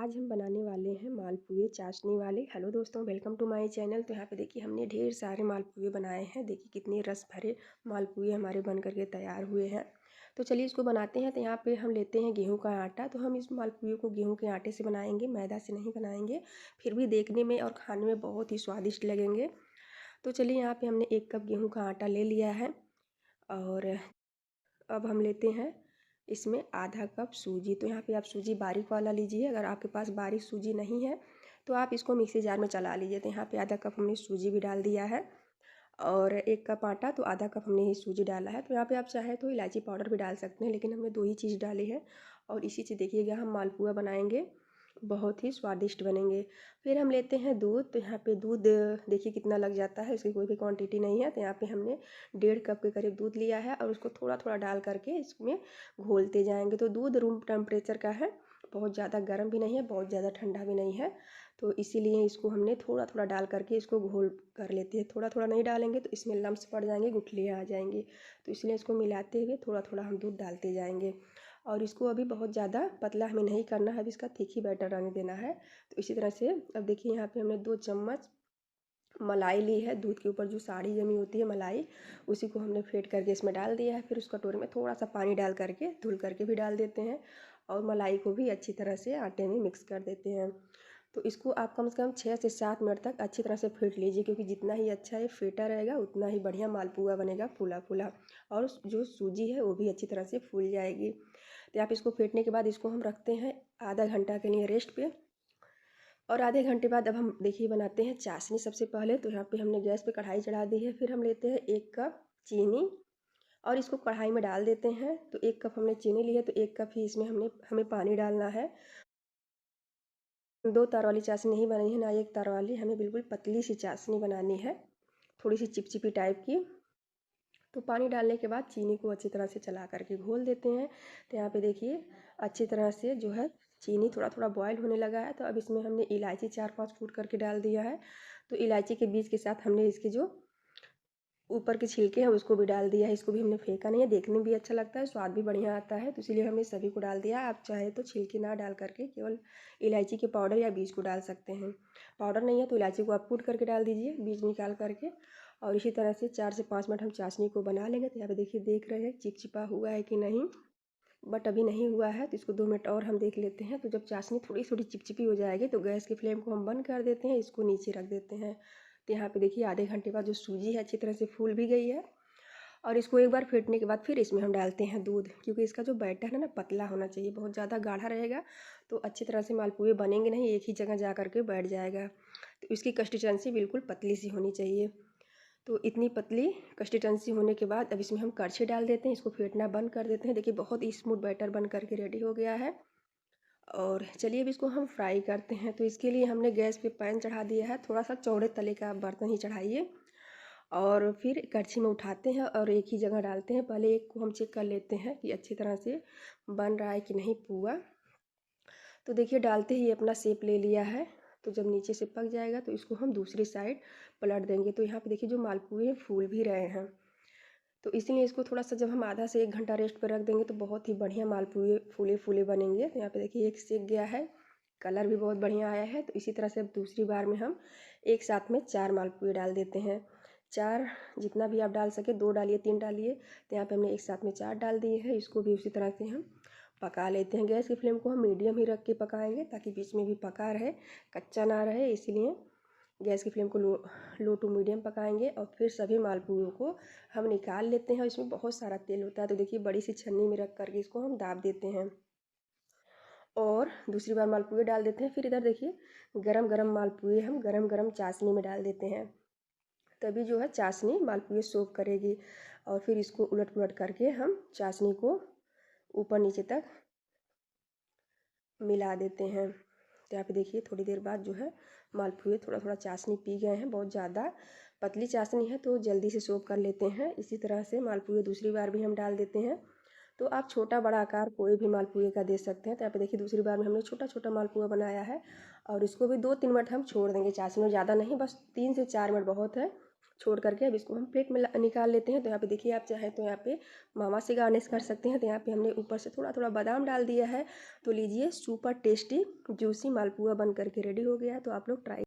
आज हम बनाने वाले हैं मालपुए चाशनी वाले। हेलो दोस्तों, वेलकम टू माय चैनल। तो यहाँ पे देखिए हमने ढेर सारे मालपुए बनाए हैं। देखिए कितने रस भरे मालपुए हमारे बन करके तैयार हुए हैं। तो चलिए इसको बनाते हैं। तो यहाँ पे हम लेते हैं गेहूं का आटा। तो हम इस मालपुए को गेहूं के आटे से बनाएंगे, मैदा से नहीं बनाएंगे। फिर भी देखने में और खाने में बहुत ही स्वादिष्ट लगेंगे। तो चलिए यहाँ पर हमने 1 कप गेहूँ का आटा ले लिया है। और अब हम लेते हैं इसमें आधा कप सूजी। तो यहाँ पे आप सूजी बारीक वाला लीजिए। अगर आपके पास बारीक सूजी नहीं है तो आप इसको मिक्सी जार में चला लीजिए। तो यहाँ पे आधा कप हमने सूजी भी डाल दिया है और 1 कप आटा, तो आधा कप हमने ही सूजी डाला है। तो यहाँ पे आप चाहे तो इलायची पाउडर भी डाल सकते हैं, लेकिन हमने 2 ही चीज़ डाली है। और इसी से देखिएगा हम मालपुआ बनाएंगे, बहुत ही स्वादिष्ट बनेंगे। फिर हम लेते हैं दूध। तो यहाँ पे दूध देखिए कितना लग जाता है, इसकी कोई भी क्वांटिटी नहीं है। तो यहाँ पे हमने 1.5 कप के करीब दूध लिया है और उसको थोड़ा थोड़ा डाल करके इसमें घोलते जाएंगे। तो दूध रूम टेम्परेचर का है, बहुत ज़्यादा गर्म भी नहीं है, बहुत ज़्यादा ठंडा भी नहीं है। तो इसीलिए इसको हमने थोड़ा थोड़ा डाल करके इसको घोल कर लेते हैं। थोड़ा थोड़ा नहीं डालेंगे तो इसमें लम्स पड़ जाएंगे, गुठलियाँ आ जाएंगी। तो इसलिए इसको मिलाते हुए थोड़ा थोड़ा हम दूध डालते जाएंगे। और इसको अभी बहुत ज़्यादा पतला हमें नहीं करना है, अभी इसका थिक ही बैटर रहने देना है। तो इसी तरह से अब देखिए यहाँ पे हमने 2 चम्मच मलाई ली है। दूध के ऊपर जो साड़ी जमी होती है मलाई, उसी को हमने फेंट करके इसमें डाल दिया है। फिर उस कटोरे में थोड़ा सा पानी डाल करके धुल करके भी डाल देते हैं और मलाई को भी अच्छी तरह से आटे में मिक्स कर देते हैं। तो इसको आप कम से कम 6 से 7 मिनट तक अच्छी तरह से फेंट लीजिए, क्योंकि जितना ही अच्छा ये फेंटा रहेगा उतना ही बढ़िया मालपुआ बनेगा, फूला फूला। और जो सूजी है वो भी अच्छी तरह से फूल जाएगी। तो आप इसको फेंटने के बाद इसको हम रखते हैं आधा घंटा के लिए रेस्ट पे। और आधे घंटे बाद अब हम देखिए बनाते हैं चाशनी। सबसे पहले तो यहाँ पे हमने गैस पे कढ़ाई चढ़ा दी है। फिर हम लेते हैं 1 कप चीनी और इसको कढ़ाई में डाल देते हैं। तो 1 कप हमने चीनी ली है, तो 1 कप ही इसमें हमें पानी डालना है। 2 तार वाली चाशनी नहीं बनानी है, ना 1 तार वाली, हमें बिल्कुल पतली सी चाशनी बनानी है, थोड़ी सी चिपचिपी टाइप की। तो पानी डालने के बाद चीनी को अच्छी तरह से चला करके घोल देते हैं। तो यहाँ पे देखिए अच्छी तरह से जो है चीनी थोड़ा थोड़ा बॉयल होने लगा है। तो अब इसमें हमने इलायची 4-5 कूट करके डाल दिया है। तो इलायची के बीज के साथ हमने इसके जो ऊपर के छिलके हैं उसको भी डाल दिया है। इसको भी हमने फेंका नहीं है, देखने में भी अच्छा लगता है, स्वाद भी बढ़िया आता है। तो इसीलिए हमने सभी को डाल दिया। आप चाहे तो छिलके ना डाल करके केवल इलायची के पाउडर या बीज को डाल सकते हैं। पाउडर नहीं है तो इलायची को आप कूट करके डाल दीजिए, बीज निकाल करके। और इसी तरह से 4 से 5 मिनट हम चाशनी को बना लेंगे। तो यहाँ पे देखिए देख रहे हैं चिपचिपा हुआ है कि नहीं, बट अभी नहीं हुआ है। तो इसको 2 मिनट और हम देख लेते हैं। तो जब चाशनी थोड़ी थोड़ी चिपचिपी हो जाएगी तो गैस की फ्लेम को हम बंद कर देते हैं, इसको नीचे रख देते हैं। तो यहाँ पे देखिए आधे घंटे बाद जो सूजी है अच्छी तरह से फूल भी गई है। और इसको एक बार फेंटने के बाद फिर इसमें हम डालते हैं दूध, क्योंकि इसका जो बैटर है ना पतला होना चाहिए। बहुत ज़्यादा गाढ़ा रहेगा तो अच्छी तरह से मालपुए बनेंगे नहीं, एक ही जगह जा करके बैठ जाएगा। तो इसकी कंसिस्टेंसी बिल्कुल पतली सी होनी चाहिए। तो इतनी पतली कंसिस्टेंसी होने के बाद अब इसमें हम कड़छी डाल देते हैं, इसको फेंटना बंद कर देते हैं। देखिए बहुत ही स्मूथ बैटर बन करके रेडी हो गया है। और चलिए अब इसको हम फ्राई करते हैं। तो इसके लिए हमने गैस पे पैन चढ़ा दिया है। थोड़ा सा चौड़े तले का बर्तन ही चढ़ाइए और फिर कड़छी में उठाते हैं और एक ही जगह डालते हैं। पहले एक को हम चेक कर लेते हैं कि अच्छी तरह से बन रहा है कि नहीं पुआ। तो देखिए डालते ही अपना शेप ले लिया है। तो जब नीचे से पक जाएगा तो इसको हम दूसरी साइड पलट देंगे। तो यहाँ पे देखिए जो मालपुए हैं फूल भी रहे हैं। तो इसलिए इसको थोड़ा सा जब हम आधा से 1 घंटा रेस्ट पर रख देंगे तो बहुत ही बढ़िया मालपुए फूले फूले बनेंगे। तो यहाँ पे देखिए एक सेक गया है, कलर भी बहुत बढ़िया आया है। तो इसी तरह से अब दूसरी बार में हम एक साथ में 4 मालपुए डाल देते हैं। 4 जितना भी आप डाल सके, 2 डालिए 3 डालिए। तो यहाँ पे हमने एक साथ में 4 डाल दिए हैं। इसको भी उसी तरह से हम पका लेते हैं। गैस की फ्लेम को हम मीडियम ही रख के पकाएंगे ताकि बीच में भी पका रहे, कच्चा ना रहे। इसीलिए गैस की फ्लेम को लो टू मीडियम पकाएंगे। और फिर सभी मालपुओं को हम निकाल लेते हैं। इसमें बहुत सारा तेल होता है, तो देखिए बड़ी सी छन्नी में रख करके इसको हम दाब देते हैं और दूसरी बार मालपुए डाल देते हैं। फिर इधर देखिए गरम गरम मालपुए हम गरम गरम चाशनी में डाल देते हैं, तभी जो है चाशनी मालपुए सोख करेगी। और फिर इसको उलट पुलट करके हम चाशनी को ऊपर नीचे तक मिला देते हैं। तो यहाँ पे देखिए थोड़ी देर बाद जो है मालपुए थोड़ा थोड़ा चाशनी पी गए हैं। बहुत ज़्यादा पतली चाशनी है तो जल्दी से सोख कर लेते हैं। इसी तरह से मालपुए दूसरी बार भी हम डाल देते हैं। तो आप छोटा बड़ा आकार कोई भी मालपुए का दे सकते हैं। तो यहाँ पे देखिए दूसरी बार में हमने छोटा छोटा मालपुआ बनाया है और इसको भी 2-3 मिनट हम छोड़ देंगे चाशनी में, ज़्यादा नहीं, बस 3 से 4 मिनट बहुत है। छोड़ करके अब इसको हम प्लेट में निकाल लेते हैं। तो यहाँ पे देखिए, आप चाहें तो यहाँ पे मावा से गार्निश कर सकते हैं। तो यहाँ पे हमने ऊपर से थोड़ा थोड़ा बादाम डाल दिया है। तो लीजिए, सुपर टेस्टी जूसी मालपुआ बन करके रेडी हो गया है। तो आप लोग ट्राई